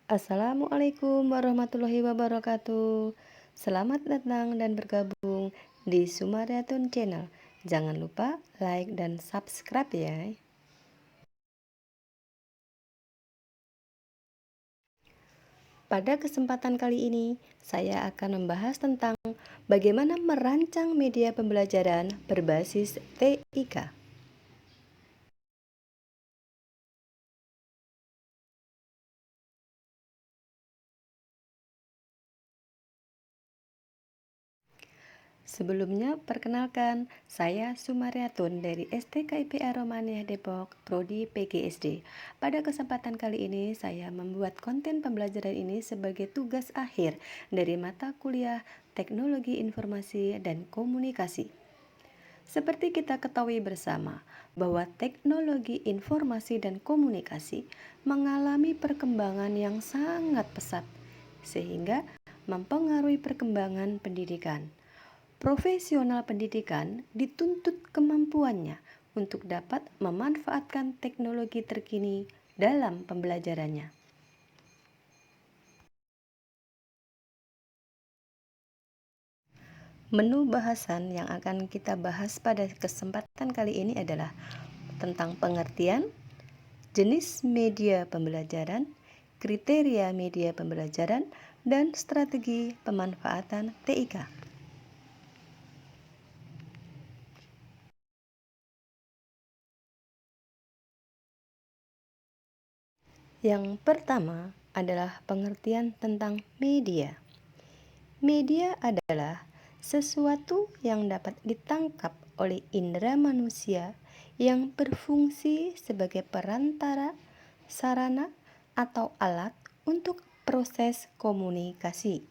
Assalamualaikum warahmatullahi wabarakatuh. Selamat datang dan bergabung di Sumariatun Channel. Jangan lupa like dan subscribe ya. Pada kesempatan kali ini, saya akan membahas tentang bagaimana merancang media pembelajaran berbasis TIK. Sebelumnya, perkenalkan, saya Sumariatun dari STKIPA Romaniah Depok, Prodi PGSD. Pada kesempatan kali ini, saya membuat konten pembelajaran ini sebagai tugas akhir dari mata kuliah Teknologi Informasi dan Komunikasi. Seperti kita ketahui bersama, bahwa teknologi informasi dan komunikasi mengalami perkembangan yang sangat pesat, sehingga mempengaruhi perkembangan pendidikan. Profesional pendidikan dituntut kemampuannya untuk dapat memanfaatkan teknologi terkini dalam pembelajarannya. Menu bahasan yang akan kita bahas pada kesempatan kali ini adalah tentang pengertian, jenis media pembelajaran, kriteria media pembelajaran, dan strategi pemanfaatan TIK. Yang pertama adalah pengertian tentang media. Media adalah sesuatu yang dapat ditangkap oleh indera manusia yang berfungsi sebagai perantara, sarana, atau alat untuk proses komunikasi.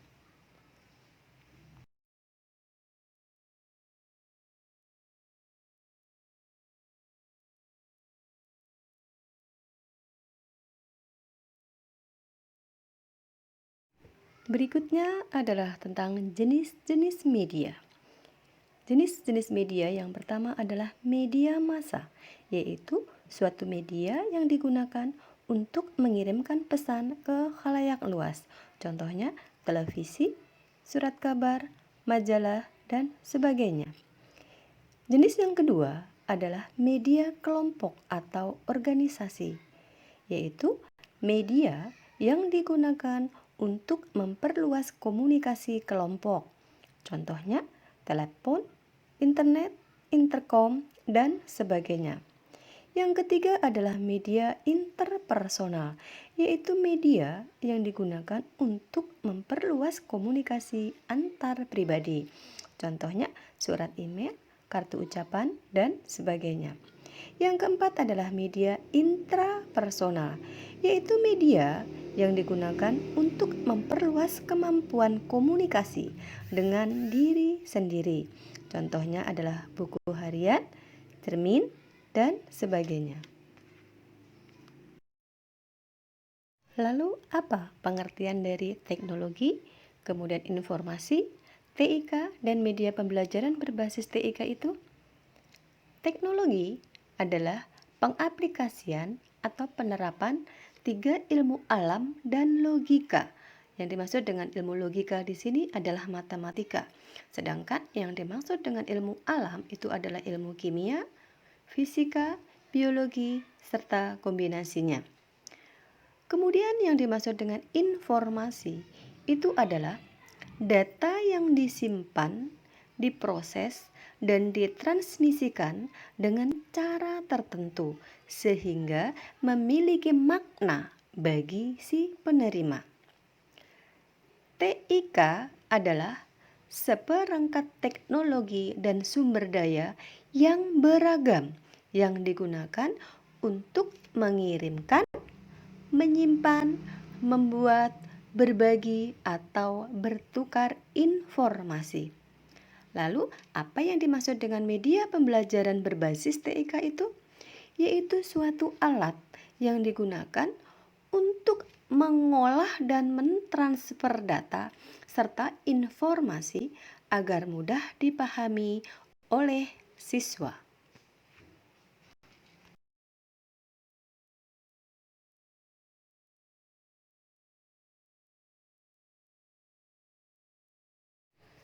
Berikutnya adalah tentang jenis-jenis media. Jenis-jenis media yang pertama adalah media massa, yaitu suatu media yang digunakan untuk mengirimkan pesan ke khalayak luas. Contohnya televisi, surat kabar, majalah, dan sebagainya. Jenis yang kedua adalah media kelompok atau organisasi, yaitu media yang digunakan untuk memperluas komunikasi kelompok. Contohnya telepon, internet, interkom, dan sebagainya. Yang ketiga adalah media interpersonal, yaitu media yang digunakan untuk memperluas komunikasi antar pribadi. Contohnya surat email, kartu ucapan, dan sebagainya. Yang keempat adalah media intrapersonal, yaitu media yang digunakan untuk memperluas kemampuan komunikasi dengan diri sendiri. Contohnya adalah buku harian, cermin, dan sebagainya. Lalu apa pengertian dari teknologi, kemudian informasi, TIK, dan media pembelajaran berbasis TIK itu? Teknologi adalah pengaplikasian atau penerapan tiga ilmu alam dan logika. Yang dimaksud dengan ilmu logika di sini adalah matematika. Sedangkan yang dimaksud dengan ilmu alam itu adalah ilmu kimia, fisika, biologi, serta kombinasinya. Kemudian yang dimaksud dengan informasi itu adalah data yang disimpan, diproses, dan ditransmisikan dengan cara tertentu sehingga memiliki makna bagi si penerima. TIK adalah seperangkat teknologi dan sumber daya yang beragam yang digunakan untuk mengirimkan, menyimpan, membuat, berbagi, atau bertukar informasi. Lalu, apa yang dimaksud dengan media pembelajaran berbasis TIK itu? Yaitu suatu alat yang digunakan untuk mengolah dan mentransfer data serta informasi agar mudah dipahami oleh siswa.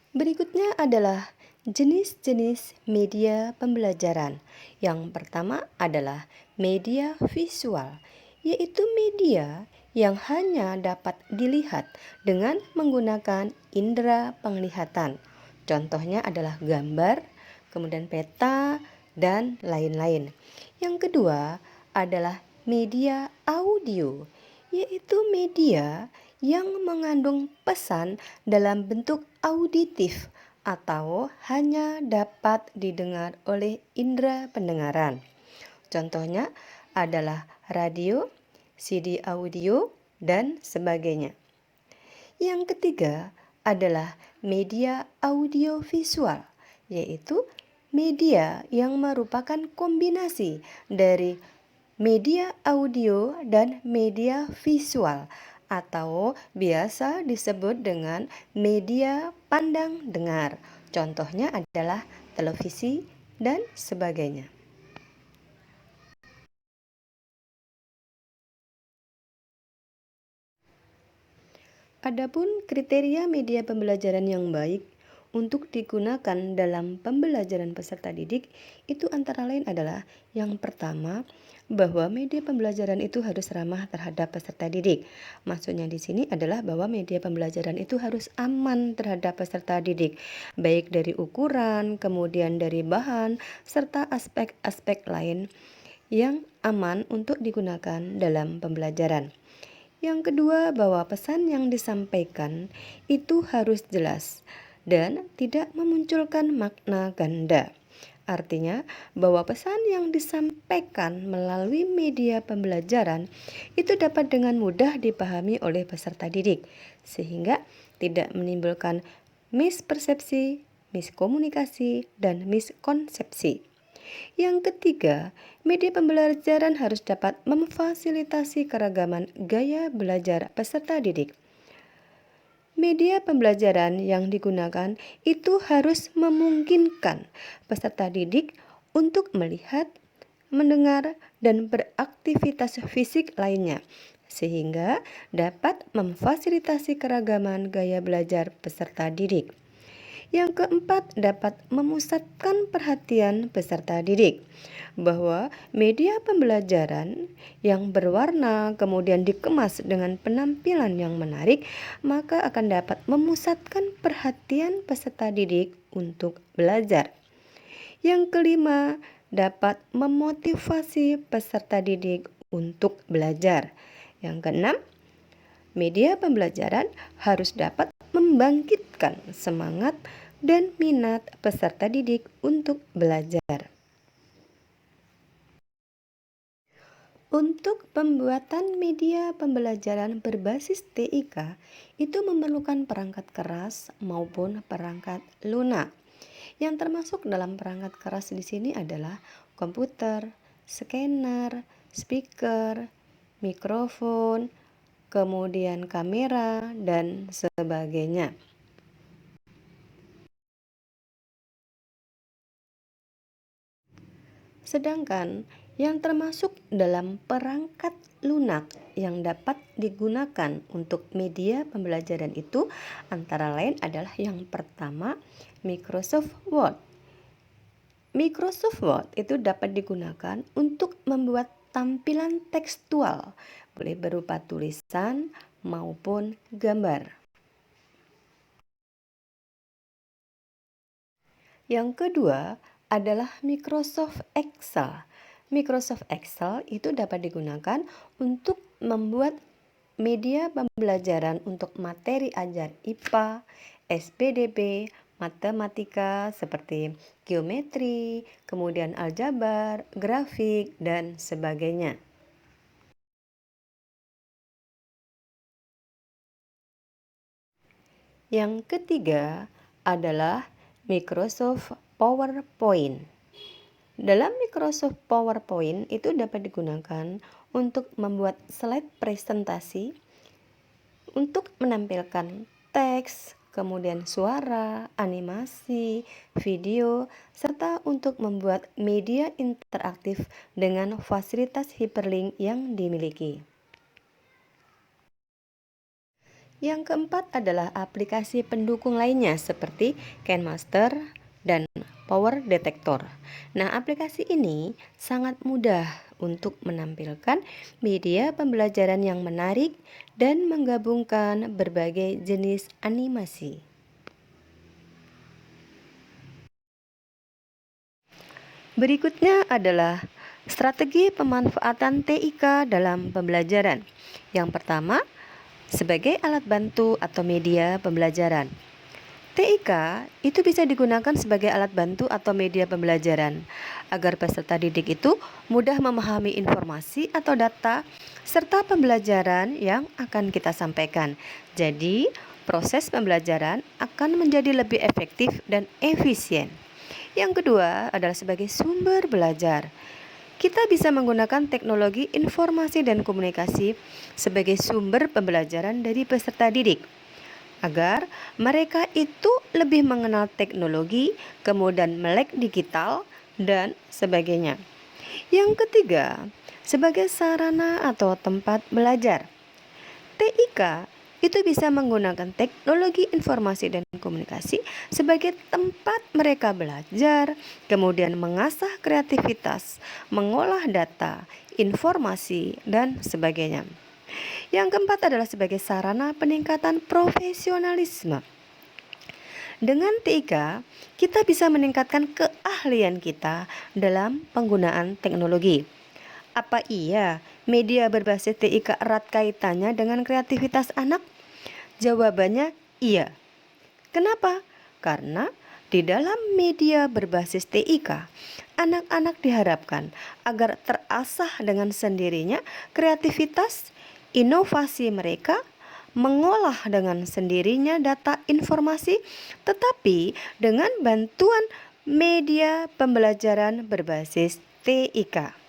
Berikutnya adalah jenis-jenis media pembelajaran. Yang pertama adalah media visual, yaitu media yang hanya dapat dilihat dengan menggunakan indera penglihatan. Contohnya adalah gambar, kemudian peta, dan lain-lain. Yang kedua adalah media audio, yaitu media yang mengandung pesan dalam bentuk auditif atau hanya dapat didengar oleh indera pendengaran. Contohnya adalah radio, CD audio, dan sebagainya. Yang ketiga adalah media audiovisual, yaitu media yang merupakan kombinasi dari media audio dan media visual atau biasa disebut dengan media pandang dengar. Contohnya adalah televisi dan sebagainya. Adapun kriteria media pembelajaran yang baik untuk digunakan dalam pembelajaran peserta didik itu antara lain adalah yang pertama, bahwa media pembelajaran itu harus ramah terhadap peserta didik. Maksudnya di sini adalah bahwa media pembelajaran itu harus aman terhadap peserta didik, baik dari ukuran, kemudian dari bahan, serta aspek-aspek lain yang aman untuk digunakan dalam pembelajaran. Yang kedua, bahwa pesan yang disampaikan itu harus jelas dan tidak memunculkan makna ganda. Artinya, bahwa pesan yang disampaikan melalui media pembelajaran itu dapat dengan mudah dipahami oleh peserta didik, sehingga tidak menimbulkan mispersepsi, miskomunikasi, dan miskonsepsi. Yang ketiga, media pembelajaran harus dapat memfasilitasi keragaman gaya belajar peserta didik. Media pembelajaran yang digunakan itu harus memungkinkan peserta didik untuk melihat, mendengar, dan beraktivitas fisik lainnya, sehingga dapat memfasilitasi keragaman gaya belajar peserta didik. Yang keempat, dapat memusatkan perhatian peserta didik, bahwa media pembelajaran yang berwarna kemudian dikemas dengan penampilan yang menarik, maka akan dapat memusatkan perhatian peserta didik untuk belajar. Yang kelima, dapat memotivasi peserta didik untuk belajar. Yang keenam, media pembelajaran harus dapat membangkitkan semangat dan minat peserta didik untuk belajar. Untuk pembuatan media pembelajaran berbasis TIK itu memerlukan perangkat keras maupun perangkat lunak. Yang termasuk dalam perangkat keras di sini adalah komputer, scanner, speaker, mikrofon, kemudian kamera, dan sebagainya. Sedangkan yang termasuk dalam perangkat lunak yang dapat digunakan untuk media pembelajaran itu antara lain adalah yang pertama, Microsoft Word. Microsoft Word itu dapat digunakan untuk membuat tampilan tekstual, boleh berupa tulisan maupun gambar. Yang kedua adalah Microsoft Excel. Microsoft Excel itu dapat digunakan untuk membuat media pembelajaran untuk materi ajar IPA, SPDB, matematika seperti geometri, kemudian aljabar, grafik, dan sebagainya. Yang ketiga adalah Microsoft PowerPoint. Dalam Microsoft PowerPoint itu dapat digunakan untuk membuat slide presentasi, untuk menampilkan teks, kemudian suara, animasi, video, serta untuk membuat media interaktif dengan fasilitas hyperlink yang dimiliki. Yang keempat adalah aplikasi pendukung lainnya seperti KineMaster dan Power Detector. Nah, aplikasi ini sangat mudah untuk menampilkan media pembelajaran yang menarik dan menggabungkan berbagai jenis animasi. Berikutnya adalah strategi pemanfaatan TIK dalam pembelajaran. Yang pertama, sebagai alat bantu atau media pembelajaran. TIK itu bisa digunakan sebagai alat bantu atau media pembelajaran agar peserta didik itu mudah memahami informasi atau data serta pembelajaran yang akan kita sampaikan. Jadi, proses pembelajaran akan menjadi lebih efektif dan efisien. Yang kedua adalah sebagai sumber belajar. Kita bisa menggunakan teknologi informasi dan komunikasi sebagai sumber pembelajaran dari peserta didik agar mereka itu lebih mengenal teknologi, kemudian melek digital, dan sebagainya. Yang ketiga, sebagai sarana atau tempat belajar. TIK itu bisa menggunakan teknologi informasi dan komunikasi sebagai tempat mereka belajar, kemudian mengasah kreativitas, mengolah data, informasi, dan sebagainya. Yang keempat adalah sebagai sarana peningkatan profesionalisme. Dengan TIK, kita bisa meningkatkan keahlian kita dalam penggunaan teknologi. Apa iya media berbasis TIK erat kaitannya dengan kreativitas anak? Jawabannya iya. Kenapa? Karena di dalam media berbasis TIK, anak-anak diharapkan agar terasah dengan sendirinya kreativitas, inovasi mereka, mengolah dengan sendirinya data informasi, tetapi dengan bantuan media pembelajaran berbasis TIK.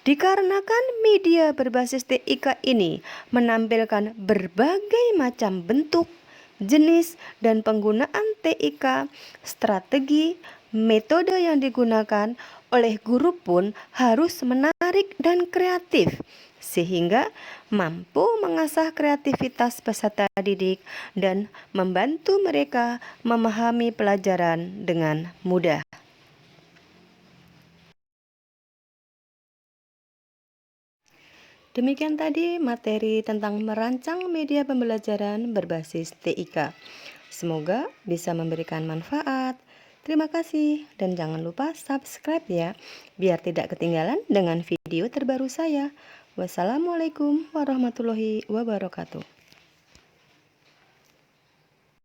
Dikarenakan media berbasis TIK ini menampilkan berbagai macam bentuk, jenis, dan penggunaan TIK, strategi, metode yang digunakan oleh guru pun harus menarik dan kreatif, sehingga mampu mengasah kreativitas peserta didik dan membantu mereka memahami pelajaran dengan mudah. Demikian tadi materi tentang merancang media pembelajaran berbasis TIK. Semoga bisa memberikan manfaat. Terima kasih dan jangan lupa subscribe ya, biar tidak ketinggalan dengan video terbaru saya. Wassalamualaikum warahmatullahi wabarakatuh.